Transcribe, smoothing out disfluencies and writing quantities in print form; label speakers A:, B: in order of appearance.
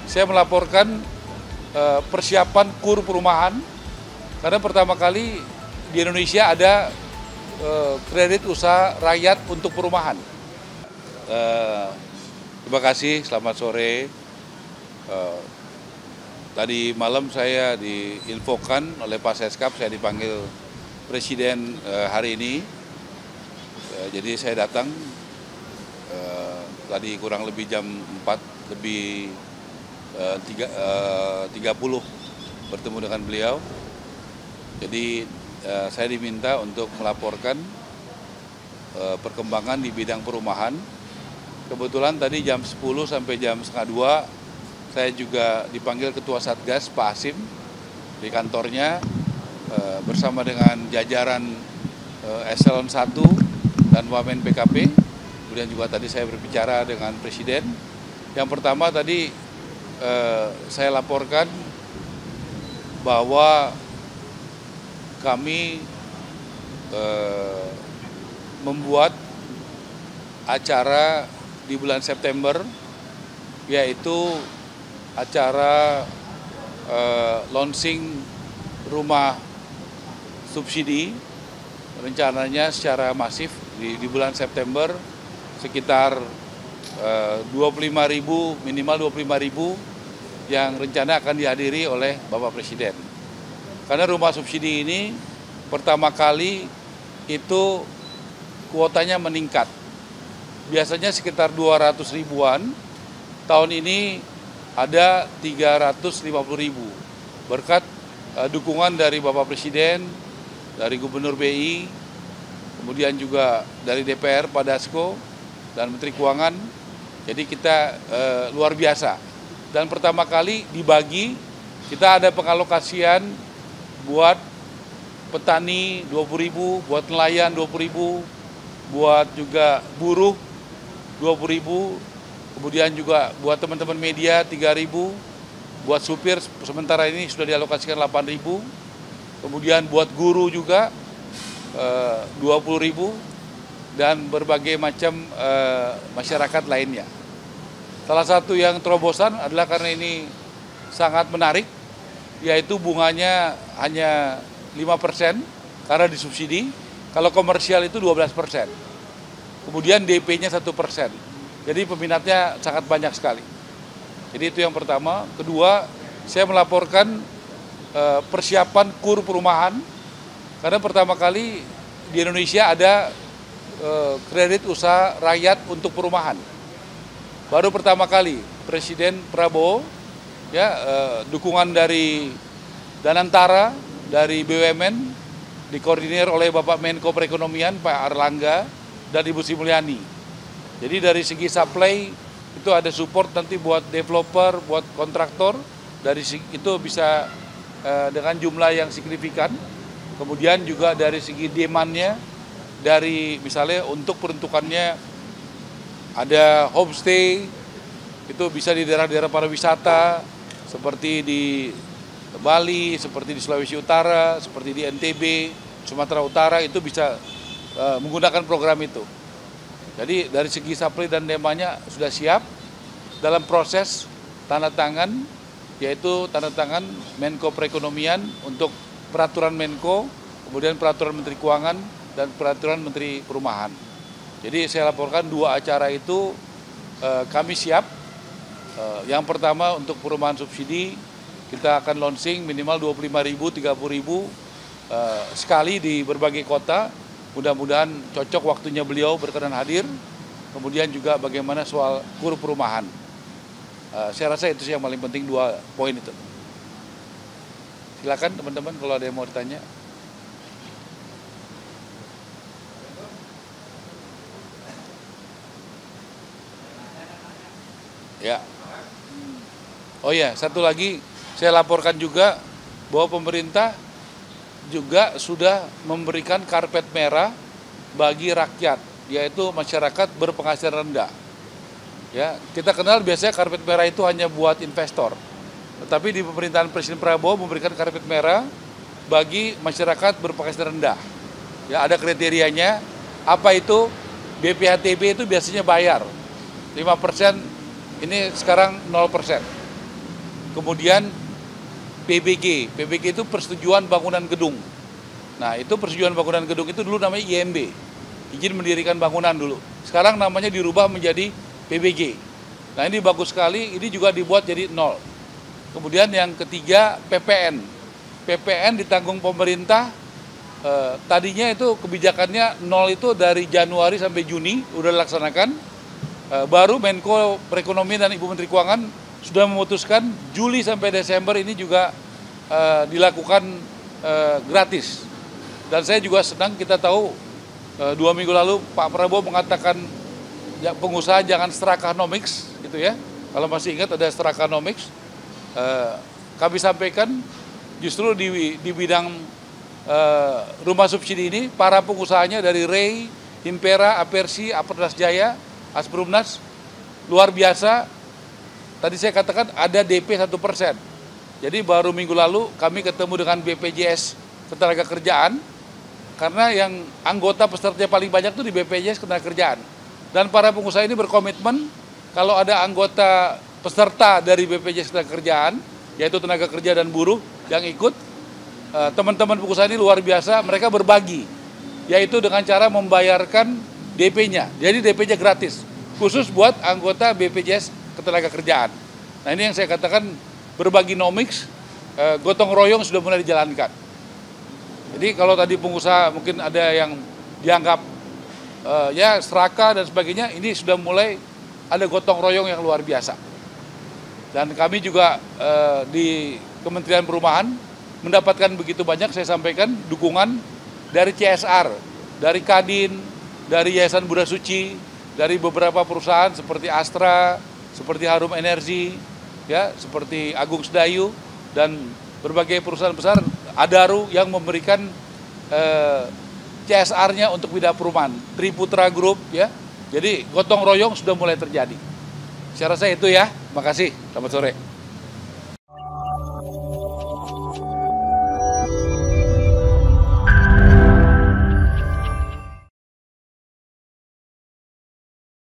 A: saya melaporkan persiapan KUR perumahan, karena pertama kali di Indonesia ada kredit usaha rakyat untuk perumahan. Terima kasih, selamat sore. Tadi malam saya diinfokan oleh Pak Seskap, saya dipanggil Presiden hari ini. Jadi saya datang tadi kurang lebih jam 4 lebih 30 bertemu dengan beliau. Jadi saya diminta untuk melaporkan perkembangan di bidang perumahan. Kebetulan tadi jam 10 sampai jam setengah 2 saya juga dipanggil Ketua Satgas Pak Hasim di kantornya bersama dengan jajaran Eselon 1 dan Wamen PKP. Kemudian juga tadi saya berbicara dengan Presiden. Yang pertama tadi saya laporkan bahwa kami membuat acara di bulan September, yaitu acara launching rumah subsidi, rencananya secara masif di bulan September sekitar 25.000, minimal 25.000 yang rencana akan dihadiri oleh Bapak Presiden. Karena rumah subsidi ini pertama kali itu kuotanya meningkat. Biasanya sekitar 200 ribuan, tahun ini ada 350.000. Berkat dukungan dari Bapak Presiden, dari Gubernur BI, kemudian juga dari DPR, Pak Dasko, dan Menteri Keuangan. Jadi kita luar biasa. Dan pertama kali dibagi, kita ada pengalokasian buat petani 20.000, buat nelayan 20.000, buat juga buruh 20.000, kemudian juga buat teman-teman media 3.000, buat supir sementara ini sudah dialokasikan 8.000, kemudian buat guru juga 20.000, dan berbagai macam masyarakat lainnya. Salah satu yang terobosan adalah karena ini sangat menarik, yaitu bunganya hanya 5% karena disubsidi, kalau komersial itu 12%. Kemudian DP-nya 1%. Jadi peminatnya sangat banyak sekali. Jadi itu yang pertama. Kedua, saya melaporkan persiapan KUR perumahan, karena pertama kali di Indonesia ada kredit usaha rakyat untuk perumahan. Baru pertama kali Presiden Prabowo, ya, dukungan dari Danantara, dari BUMN, dikoordinir oleh Bapak Menko Perekonomian Pak Airlangga dan Ibu Sri Mulyani. Jadi dari segi supply itu ada support nanti buat developer, buat kontraktor, dari itu bisa dengan jumlah yang signifikan. Kemudian juga dari segi demand-nya, dari misalnya untuk peruntukannya ada homestay, itu bisa di daerah-daerah pariwisata seperti di Bali, seperti di Sulawesi Utara, seperti di NTB, Sumatera Utara, itu bisa menggunakan program itu. Jadi dari segi supply dan demandnya sudah siap, dalam proses tanda tangan, yaitu tanda tangan Menko Perekonomian untuk peraturan Menko, kemudian peraturan Menteri Keuangan, dan peraturan Menteri Perumahan. Jadi saya laporkan dua acara itu kami siap. Yang pertama untuk perumahan subsidi, kita akan launching minimal 25.000, 30.000 sekali di berbagai kota. Mudah-mudahan cocok waktunya beliau berkenan hadir. Kemudian juga bagaimana soal KUR perumahan. Saya rasa itu sih yang paling penting, dua poin itu. Silakan teman-teman kalau ada yang mau ditanya. Ya. Oh ya, satu lagi saya laporkan juga bahwa pemerintah juga sudah memberikan karpet merah bagi rakyat, yaitu masyarakat berpenghasilan rendah. Ya, kita kenal biasanya karpet merah itu hanya buat investor. Tetapi di pemerintahan Presiden Prabowo memberikan karpet merah bagi masyarakat berpenghasilan rendah. Ya, ada kriterianya. Apa itu? BPHTB itu biasanya bayar 5%, ini sekarang 0%. kemudian PBG. PBG itu persetujuan bangunan gedung. Nah, itu persetujuan bangunan gedung itu dulu namanya IMB, izin mendirikan bangunan dulu. Sekarang namanya dirubah menjadi PBG. Nah, ini bagus sekali, ini juga dibuat jadi 0. Kemudian yang ketiga PPN. PPN ditanggung pemerintah, tadinya itu kebijakannya 0 itu dari Januari sampai Juni, udah dilaksanakan. Baru Menko Perekonomian dan Ibu Menteri Keuangan sudah memutuskan Juli sampai Desember ini juga dilakukan gratis. Dan saya juga senang, kita tahu 2 minggu lalu Pak Prabowo mengatakan pengusaha jangan Strakanomics gitu ya. Kalau masih ingat ada Strakanomics. Kami sampaikan justru di bidang rumah subsidi ini para pengusahanya dari Rei, Impera, Apersi, Aperdas Jaya, Asperumnas luar biasa. Tadi saya katakan ada DP 1%. Jadi baru minggu lalu kami ketemu dengan BPJS Ketenagakerjaan, karena yang anggota peserta paling banyak itu di BPJS Ketenagakerjaan. Dan para pengusaha ini berkomitmen kalau ada anggota peserta dari BPJS Ketenagakerjaan, yaitu tenaga kerja dan buruh yang ikut, teman-teman pengusaha ini luar biasa, mereka berbagi, yaitu dengan cara membayarkan DP-nya. Jadi DP-nya gratis, khusus buat anggota BPJS Ketenagakerjaan. Nah, ini yang saya katakan berbagi nomics, gotong royong sudah mulai dijalankan. Jadi kalau tadi pengusaha mungkin ada yang dianggap ya seraka dan sebagainya, ini sudah mulai ada gotong royong yang luar biasa. Dan kami juga di Kementerian Perumahan mendapatkan begitu banyak, saya sampaikan, dukungan dari CSR, dari Kadin, dari Yayasan Buddha Suci, dari beberapa perusahaan seperti Astra, seperti Harum Energi, ya, seperti Agung Sedayu, dan berbagai perusahaan besar, Adaru yang memberikan CSR-nya untuk bidang perumahan, Triputra Group, ya. Jadi gotong royong sudah mulai terjadi. Saya rasa itu ya. Makasih. Selamat sore.